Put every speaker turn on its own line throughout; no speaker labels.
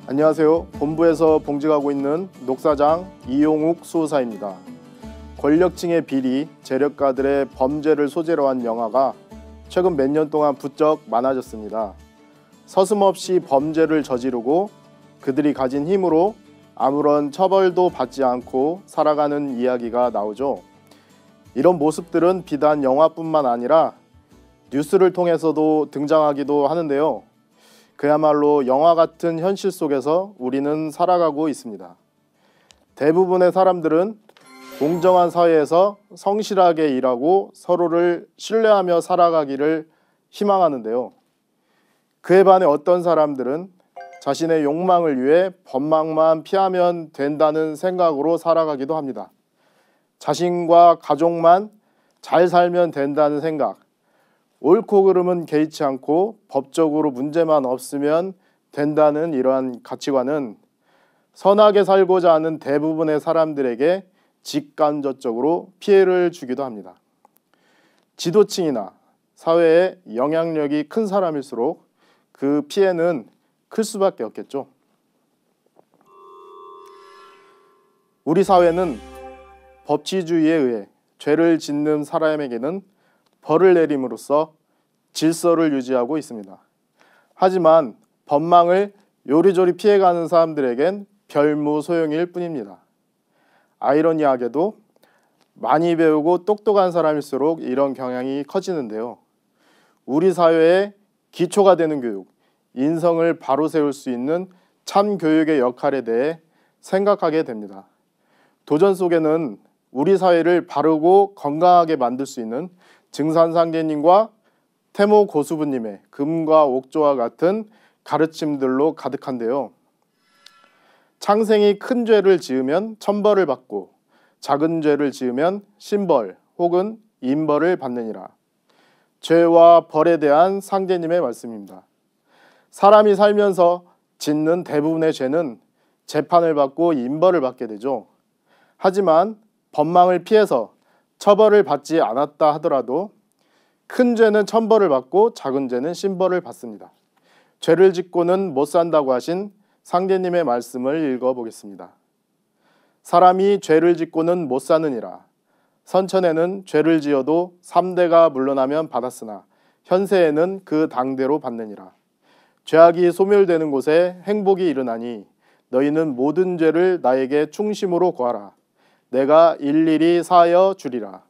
안녕하세요. 본부에서 봉직하고 있는 녹사장 이용욱 수호사입니다. 권력층의 비리, 재력가들의 범죄를 소재로 한 영화가 최근 몇 년 동안 부쩍 많아졌습니다. 서슴없이 범죄를 저지르고 그들이 가진 힘으로 아무런 처벌도 받지 않고 살아가는 이야기가 나오죠. 이런 모습들은 비단 영화뿐만 아니라 뉴스를 통해서도 등장하기도 하는데요. 그야말로 영화 같은 현실 속에서 우리는 살아가고 있습니다. 대부분의 사람들은 공정한 사회에서 성실하게 일하고 서로를 신뢰하며 살아가기를 희망하는데요. 그에 반해 어떤 사람들은 자신의 욕망을 위해 법망만 피하면 된다는 생각으로 살아가기도 합니다. 자신과 가족만 잘 살면 된다는 생각, 옳고 그름은 개의치 않고 법적으로 문제만 없으면 된다는 이러한 가치관은 선하게 살고자 하는 대부분의 사람들에게 직간접적으로 피해를 주기도 합니다. 지도층이나 사회에 영향력이 큰 사람일수록 그 피해는 클 수밖에 없겠죠. 우리 사회는 법치주의에 의해 죄를 짓는 사람에게는 벌을 내림으로써 질서를 유지하고 있습니다. 하지만 법망을 요리조리 피해가는 사람들에겐 별무 소용일 뿐입니다. 아이러니하게도 많이 배우고 똑똑한 사람일수록 이런 경향이 커지는데요. 우리 사회의 기초가 되는 교육, 인성을 바로 세울 수 있는 참 교육의 역할에 대해 생각하게 됩니다. 도전 속에는 우리 사회를 바르고 건강하게 만들 수 있는 증산상제님과 태모 고수부님의 금과 옥조와 같은 가르침들로 가득한데요. 창생이 큰 죄를 지으면 천벌을 받고 작은 죄를 지으면 신벌 혹은 인벌을 받느니라. 죄와 벌에 대한 상제님의 말씀입니다. 사람이 살면서 짓는 대부분의 죄는 재판을 받고 인벌을 받게 되죠. 하지만 법망을 피해서 처벌을 받지 않았다 하더라도 큰 죄는 천벌을 받고 작은 죄는 신벌을 받습니다. 죄를 짓고는 못 산다고 하신 상제님의 말씀을 읽어보겠습니다. 사람이 죄를 짓고는 못 사느니라. 선천에는 죄를 지어도 3대가 물러나면 받았으나 현세에는 그 당대로 받느니라. 죄악이 소멸되는 곳에 행복이 일어나니 너희는 모든 죄를 나에게 충심으로 구하라. 내가 일일이 사하여 주리라.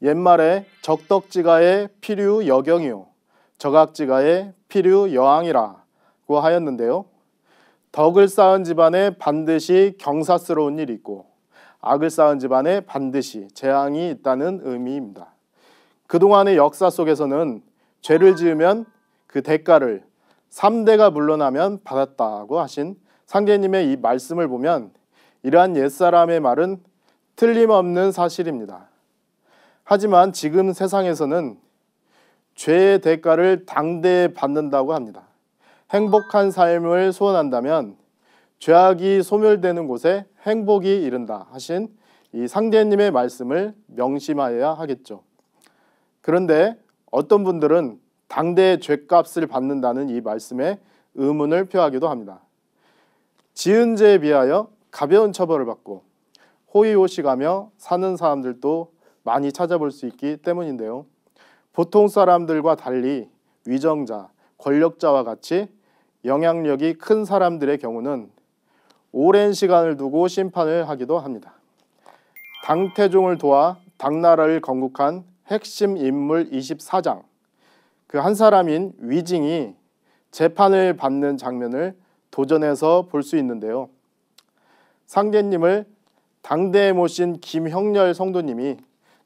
옛말에 적덕지가의 필유 여경이요 적악지가의 필유 여왕이라고 하였는데요. 덕을 쌓은 집안에 반드시 경사스러운 일이 있고 악을 쌓은 집안에 반드시 재앙이 있다는 의미입니다. 그동안의 역사 속에서는 죄를 지으면 그 대가를 3대가 물러나면 받았다고 하신 상제님의 이 말씀을 보면 이러한 옛사람의 말은 틀림없는 사실입니다. 하지만 지금 세상에서는 죄의 대가를 당대에 받는다고 합니다. 행복한 삶을 소원한다면 죄악이 소멸되는 곳에 행복이 이른다 하신 이 상제님의 말씀을 명심하여야 하겠죠. 그런데 어떤 분들은 당대의 죄값을 받는다는 이 말씀에 의문을 표하기도 합니다. 지은 죄에 비하여 가벼운 처벌을 받고 호의호식하며 사는 사람들도 많이 찾아볼 수 있기 때문인데요. 보통 사람들과 달리 위정자, 권력자와 같이 영향력이 큰 사람들의 경우는 오랜 시간을 두고 심판을 하기도 합니다. 당태종을 도와 당나라를 건국한 핵심 인물 24장, 그 한 사람인 위징이 재판을 받는 장면을 도전해서 볼 수 있는데요. 상제님을 당대에 모신 김형렬 성도님이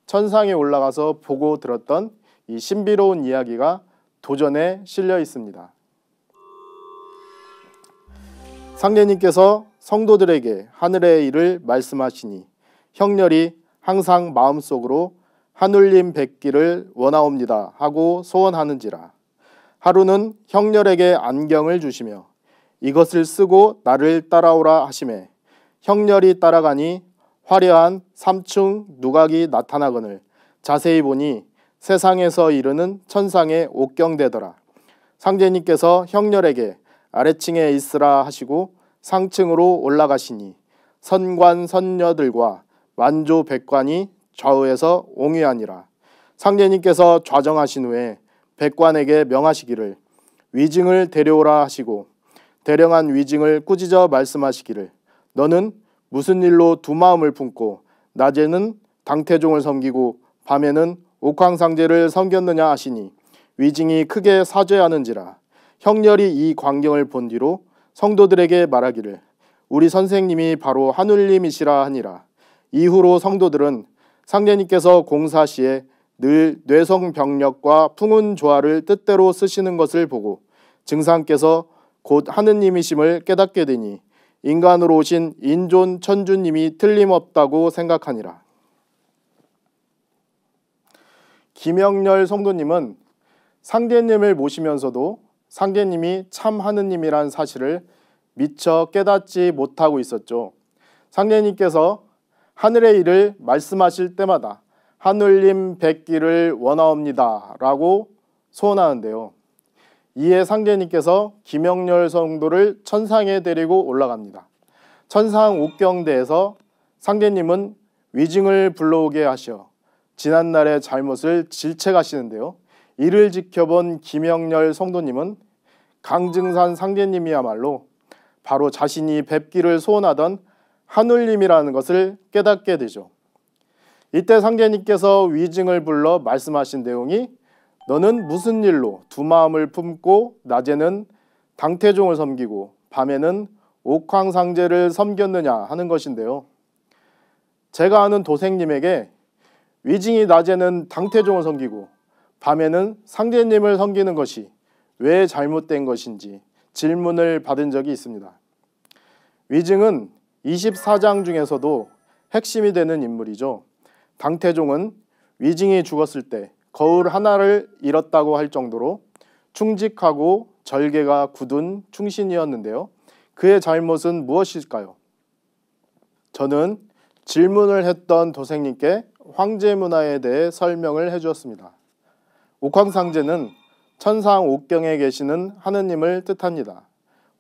천상에 올라가서 보고 들었던 이 신비로운 이야기가 도전에 실려 있습니다. 상제님께서 성도들에게 하늘의 일을 말씀하시니 형렬이 항상 마음속으로 하늘님 뵙기를 원하옵니다 하고 소원하는지라. 하루는 형렬에게 안경을 주시며 이것을 쓰고 나를 따라오라 하시매 형렬이 따라가니 화려한 삼층 누각이 나타나거늘 자세히 보니 세상에서 이르는 천상의 옥경대더라. 상제님께서 형렬에게 아래층에 있으라 하시고 상층으로 올라가시니 선관 선녀들과 만조 백관이 좌우에서 옹위하니라. 상제님께서 좌정하신 후에 백관에게 명하시기를 위증을 데려오라 하시고 대령한 위증을 꾸짖어 말씀하시기를 너는 무슨 일로 두 마음을 품고 낮에는 당태종을 섬기고 밤에는 옥황상제를 섬겼느냐 하시니 위증이 크게 사죄하는지라. 형렬이 이 광경을 본 뒤로 성도들에게 말하기를 우리 선생님이 바로 하늘님이시라 하니라. 이후로 성도들은 상제님께서 공사 시에 늘 뇌성병력과 풍운조화를 뜻대로 쓰시는 것을 보고 증상께서 곧 하느님이심을 깨닫게 되니 인간으로 오신 인존 천주님이 틀림없다고 생각하니라. 김영렬 성도님은 상제님을 모시면서도 상제님이 참 하느님이란 사실을 미처 깨닫지 못하고 있었죠. 상제님께서 하늘의 일을 말씀하실 때마다 하늘님 뵙기를 원하옵니다 라고 소원하는데요. 이에 상제님께서 김영렬 성도를 천상에 데리고 올라갑니다. 천상 옥경대에서 상제님은 위증을 불러오게 하셔 지난날의 잘못을 질책하시는데요. 이를 지켜본 김영렬 성도님은 강증산 상제님이야말로 바로 자신이 뵙기를 소원하던 하늘님이라는 것을 깨닫게 되죠. 이때 상제님께서 위증을 불러 말씀하신 내용이 너는 무슨 일로 두 마음을 품고 낮에는 당태종을 섬기고 밤에는 옥황상제를 섬겼느냐 하는 것인데요. 제가 아는 도생님에게 위증이 낮에는 당태종을 섬기고 밤에는 상제님을 섬기는 것이 왜 잘못된 것인지 질문을 받은 적이 있습니다. 위증은 24장 중에서도 핵심이 되는 인물이죠. 당태종은 위증이 죽었을 때 거울 하나를 잃었다고 할 정도로 충직하고 절개가 굳은 충신이었는데요. 그의 잘못은 무엇일까요? 저는 질문을 했던 도생님께 황제 문화에 대해 설명을 해주었습니다. 옥황상제는 천상 옥경에 계시는 하느님을 뜻합니다.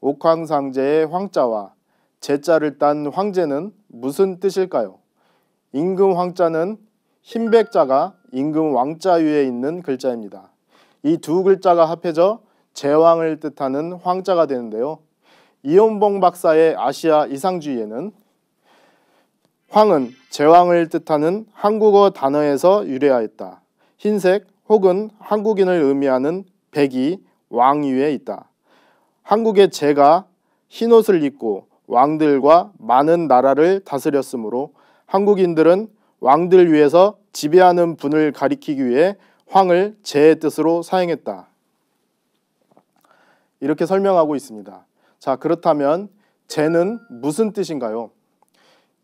옥황상제의 황자와 제자를 딴 황제는 무슨 뜻일까요? 임금 황자는 흰백자가 임금 왕자 위에 있는 글자입니다. 이 두 글자가 합해져 제왕을 뜻하는 황자가 되는데요. 이온봉 박사의 아시아 이상주의에는 황은 제왕을 뜻하는 한국어 단어에서 유래하였다. 흰색 혹은 한국인을 의미하는 백이 왕 위에 있다. 한국의 제가 흰옷을 입고 왕들과 많은 나라를 다스렸으므로 한국인들은 왕들 위에서 지배하는 분을 가리키기 위해 황을 제의 뜻으로 사용했다. 이렇게 설명하고 있습니다. 자, 그렇다면 제는 무슨 뜻인가요?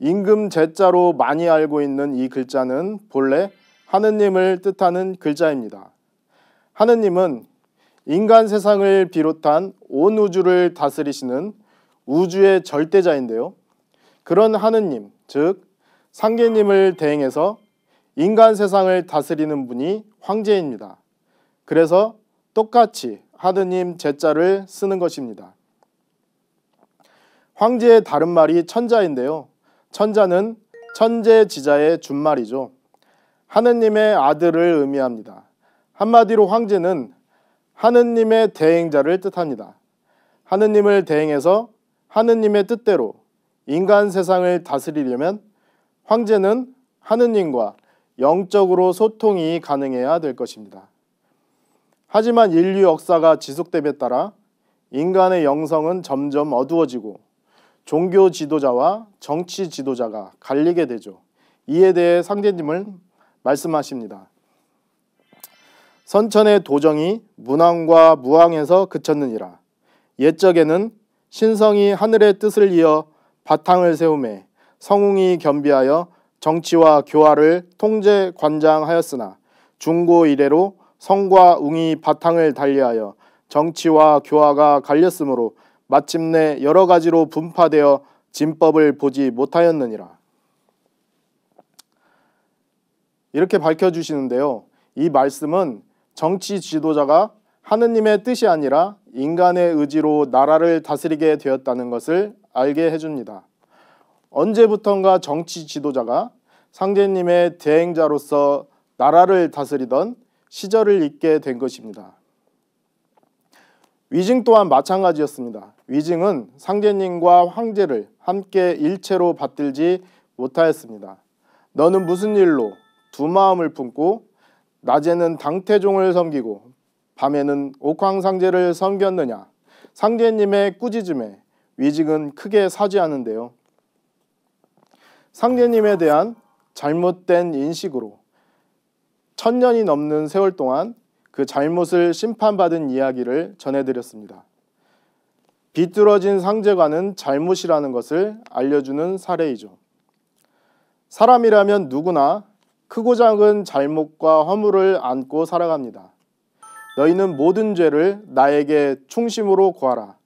임금 제자로 많이 알고 있는 이 글자는 본래 하느님을 뜻하는 글자입니다. 하느님은 인간 세상을 비롯한 온 우주를 다스리시는 우주의 절대자인데요. 그런 하느님, 즉 상제님을 대행해서 인간 세상을 다스리는 분이 황제입니다. 그래서 똑같이 하느님 제자를 쓰는 것입니다. 황제의 다른 말이 천자인데요. 천자는 천재지자의 준말이죠. 하느님의 아들을 의미합니다. 한마디로 황제는 하느님의 대행자를 뜻합니다. 하느님을 대행해서 하느님의 뜻대로 인간 세상을 다스리려면 황제는 하느님과 영적으로 소통이 가능해야 될 것입니다. 하지만 인류 역사가 지속됨에 따라 인간의 영성은 점점 어두워지고 종교 지도자와 정치 지도자가 갈리게 되죠. 이에 대해 상제님은 말씀하십니다. 선천의 도정이 문왕과 무왕에서 그쳤느니라. 옛적에는 신성이 하늘의 뜻을 이어 바탕을 세우매 성웅이 겸비하여 정치와 교화를 통제 관장하였으나 중고 이래로 성과 웅이 바탕을 달리하여 정치와 교화가 갈렸으므로 마침내 여러 가지로 분파되어 진법을 보지 못하였느니라. 이렇게 밝혀주시는데요. 이 말씀은 정치 지도자가 하느님의 뜻이 아니라 인간의 의지로 나라를 다스리게 되었다는 것을 알게 해줍니다. 언제부턴가 정치 지도자가 상제님의 대행자로서 나라를 다스리던 시절을 잊게 된 것입니다. 위증 또한 마찬가지였습니다. 위증은 상제님과 황제를 함께 일체로 받들지 못하였습니다. 너는 무슨 일로 두 마음을 품고 낮에는 당태종을 섬기고 밤에는 옥황상제를 섬겼느냐. 상제님의 꾸짖음에 위증은 크게 사죄하는데요. 상제님에 대한 잘못된 인식으로 1000년이 넘는 세월 동안 그 잘못을 심판받은 이야기를 전해드렸습니다. 비뚤어진 상제관은 잘못이라는 것을 알려주는 사례이죠. 사람이라면 누구나 크고 작은 잘못과 허물을 안고 살아갑니다. 너희는 모든 죄를 나에게 충심으로 구하라.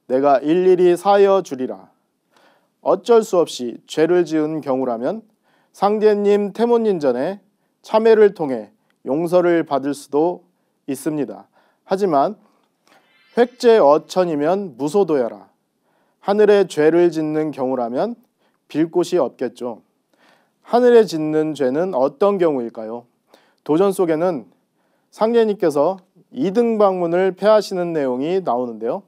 내가 일일이 사하여 주리라. 어쩔 수 없이 죄를 지은 경우라면 상제님 태모님 전에 참회를 통해 용서를 받을 수도 있습니다. 하지만 획죄어천이면 무소도여라. 하늘에 죄를 짓는 경우라면 빌 곳이 없겠죠. 하늘에 짓는 죄는 어떤 경우일까요? 도전 속에는 상제님께서 이등방문을 폐하시는 내용이 나오는데요.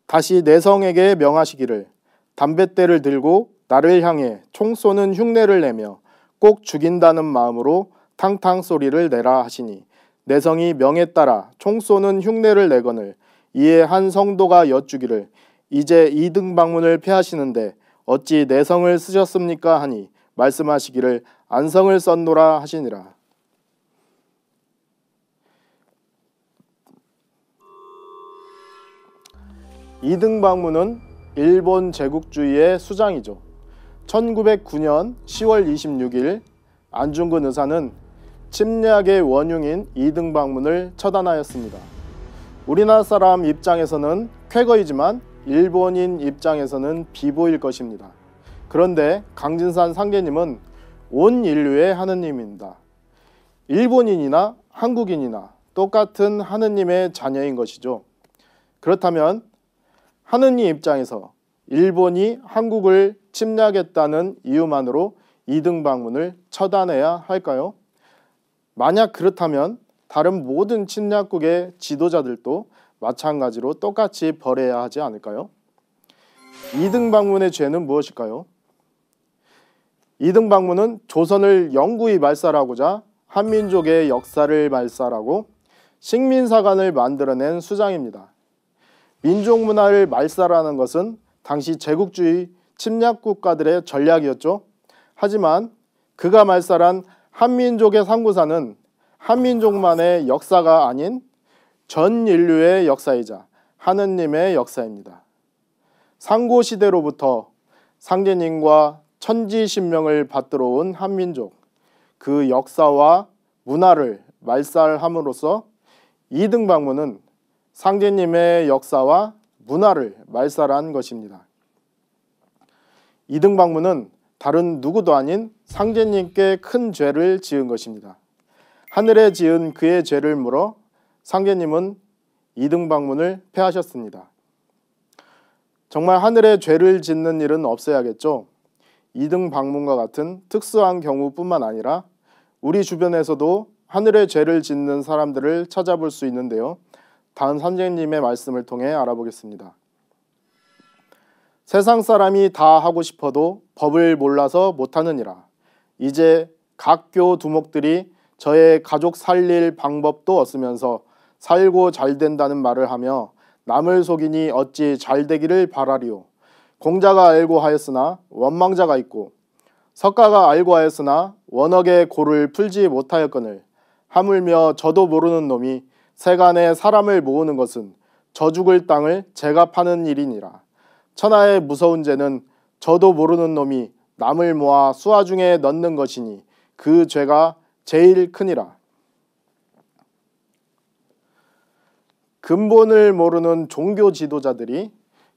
다시 내성에게 명하시기를 담뱃대를 들고 나를 향해 총 쏘는 흉내를 내며 꼭 죽인다는 마음으로 탕탕 소리를 내라 하시니 내성이 명에 따라 총 쏘는 흉내를 내거늘 이에 한 성도가 여쭈기를 이제 이등방문을 폐하시는데 어찌 내성을 쓰셨습니까 하니 말씀하시기를 안성을 썼노라 하시니라. 이등방문은 일본 제국주의의 수장이죠. 1909년 10월 26일 안중근 의사는 침략의 원흉인 이등방문을 처단하였습니다. 우리나라 사람 입장에서는 쾌거이지만 일본인 입장에서는 비보일 것입니다. 그런데 강진산 상제님은 온 인류의 하느님입니다. 일본인이나 한국인이나 똑같은 하느님의 자녀인 것이죠. 그렇다면 하느님 입장에서 일본이 한국을 침략했다는 이유만으로 이등방문을 처단해야 할까요? 만약 그렇다면 다른 모든 침략국의 지도자들도 마찬가지로 똑같이 벌해야 하지 않을까요? 이등방문의 죄는 무엇일까요? 이등방문은 조선을 영구히 말살하고자 한민족의 역사를 말살하고 식민사관을 만들어낸 수장입니다. 민족문화를 말살하는 것은 당시 제국주의 침략국가들의 전략이었죠. 하지만 그가 말살한 한민족의 상고사는 한민족만의 역사가 아닌 전 인류의 역사이자 하느님의 역사입니다. 상고시대로부터 상제님과 천지신명을 받들어 온 한민족, 그 역사와 문화를 말살함으로써 이등방문은 상제님의 역사와 문화를 말살한 것입니다. 이등방문은 다른 누구도 아닌 상제님께 큰 죄를 지은 것입니다. 하늘에 지은 그의 죄를 물어 상제님은 이등방문을 폐하셨습니다. 정말 하늘에 죄를 짓는 일은 없어야겠죠. 이등방문과 같은 특수한 경우뿐만 아니라 우리 주변에서도 하늘에 죄를 짓는 사람들을 찾아볼 수 있는데요. 다음 선생님의 말씀을 통해 알아보겠습니다. 세상 사람이 다 하고 싶어도 법을 몰라서 못하느니라. 이제 각교 두목들이 저의 가족 살릴 방법도 없으면서 살고 잘 된다는 말을 하며 남을 속이니 어찌 잘 되기를 바라리요. 공자가 알고 하였으나 원망자가 있고 석가가 알고 하였으나 원억의 고를 풀지 못하였거늘 하물며 저도 모르는 놈이 세간에 사람을 모으는 것은 저 죽을 땅을 제가 파는 일이니라. 천하의 무서운 죄는 저도 모르는 놈이 남을 모아 수하 중에 넣는 것이니 그 죄가 제일 크니라. 근본을 모르는 종교 지도자들이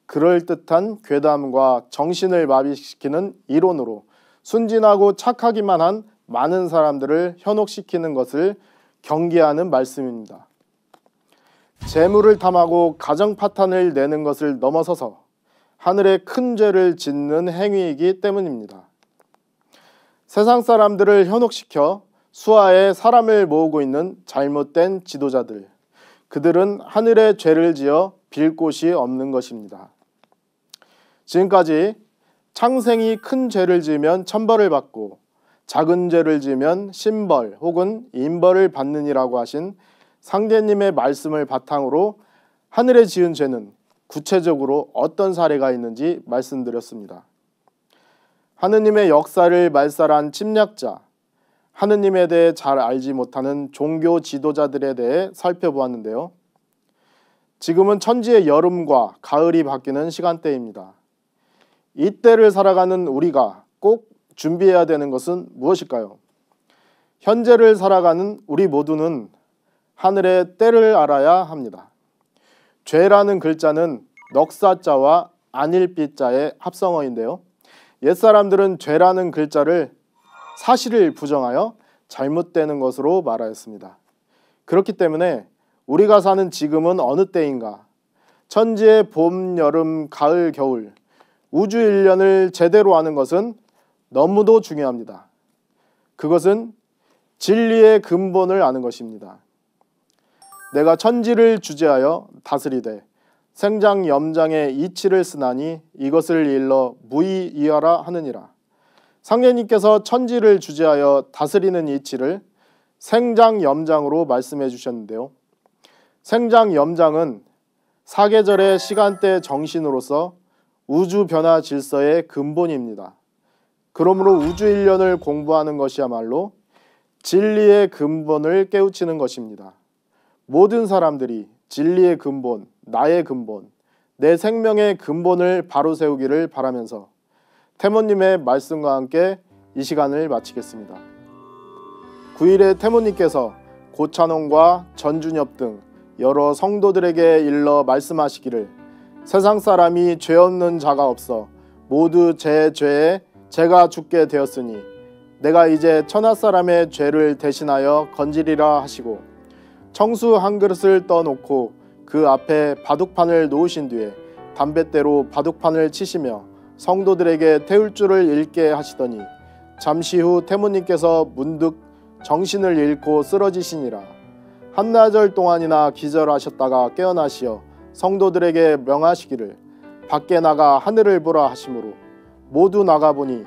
그럴듯한 괴담과 정신을 마비시키는 이론으로 순진하고 착하기만 한 많은 사람들을 현혹시키는 것을 경계하는 말씀입니다. 재물을 탐하고 가정 파탄을 내는 것을 넘어서서 하늘에 큰 죄를 짓는 행위이기 때문입니다. 세상 사람들을 현혹시켜 수하에 사람을 모으고 있는 잘못된 지도자들, 그들은 하늘에 죄를 지어 빌 곳이 없는 것입니다. 지금까지 창생이 큰 죄를 지으면 천벌을 받고 작은 죄를 지으면 신벌 혹은 인벌을 받느니라고 하신 상제님의 말씀을 바탕으로 하늘에 지은 죄는 구체적으로 어떤 사례가 있는지 말씀드렸습니다. 하느님의 역사를 말살한 침략자, 하느님에 대해 잘 알지 못하는 종교 지도자들에 대해 살펴보았는데요. 지금은 천지의 여름과 가을이 바뀌는 시간대입니다. 이때를 살아가는 우리가 꼭 준비해야 되는 것은 무엇일까요? 현재를 살아가는 우리 모두는 하늘의 때를 알아야 합니다. 죄라는 글자는 넉사자와 안일비자의 합성어인데요. 옛사람들은 죄라는 글자를 사실을 부정하여 잘못되는 것으로 말하였습니다. 그렇기 때문에 우리가 사는 지금은 어느 때인가? 천지의 봄, 여름, 가을, 겨울, 우주 일련을 제대로 아는 것은 너무도 중요합니다. 그것은 진리의 근본을 아는 것입니다. 내가 천지를 주재하여 다스리되 생장염장의 이치를 쓰나니 이것을 일러 무의이하라 하느니라. 상제님께서 천지를 주재하여 다스리는 이치를 생장염장으로 말씀해 주셨는데요. 생장염장은 사계절의 시간대 정신으로서 우주 변화 질서의 근본입니다. 그러므로 우주 일련을 공부하는 것이야말로 진리의 근본을 깨우치는 것입니다. 모든 사람들이 진리의 근본, 나의 근본, 내 생명의 근본을 바로 세우기를 바라면서 태모님의 말씀과 함께 이 시간을 마치겠습니다. 9일에 태모님께서 고찬홍과 전준엽 등 여러 성도들에게 일러 말씀하시기를 세상 사람이 죄 없는 자가 없어 모두 제 죄에 제가 죽게 되었으니 내가 이제 천하 사람의 죄를 대신하여 건지리라 하시고 청수 한 그릇을 떠놓고 그 앞에 바둑판을 놓으신 뒤에 담뱃대로 바둑판을 치시며 성도들에게 태울 줄을 읽게 하시더니 잠시 후 태모님께서 문득 정신을 잃고 쓰러지시니라. 한나절 동안이나 기절하셨다가 깨어나시어 성도들에게 명하시기를 밖에 나가 하늘을 보라 하시므로 모두 나가보니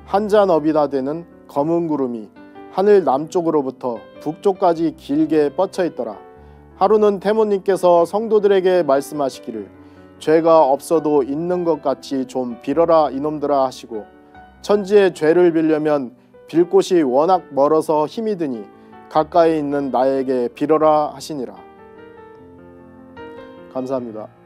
한 잔업이나 되는 검은 구름이 하늘 남쪽으로부터 북쪽까지 길게 뻗쳐 있더라. 하루는 태모님께서 성도들에게 말씀하시기를 죄가 없어도 있는 것 같이 좀 빌어라 이놈들아 하시고 천지의 죄를 빌려면 빌 곳이 워낙 멀어서 힘이 드니 가까이 있는 나에게 빌어라 하시니라. 감사합니다.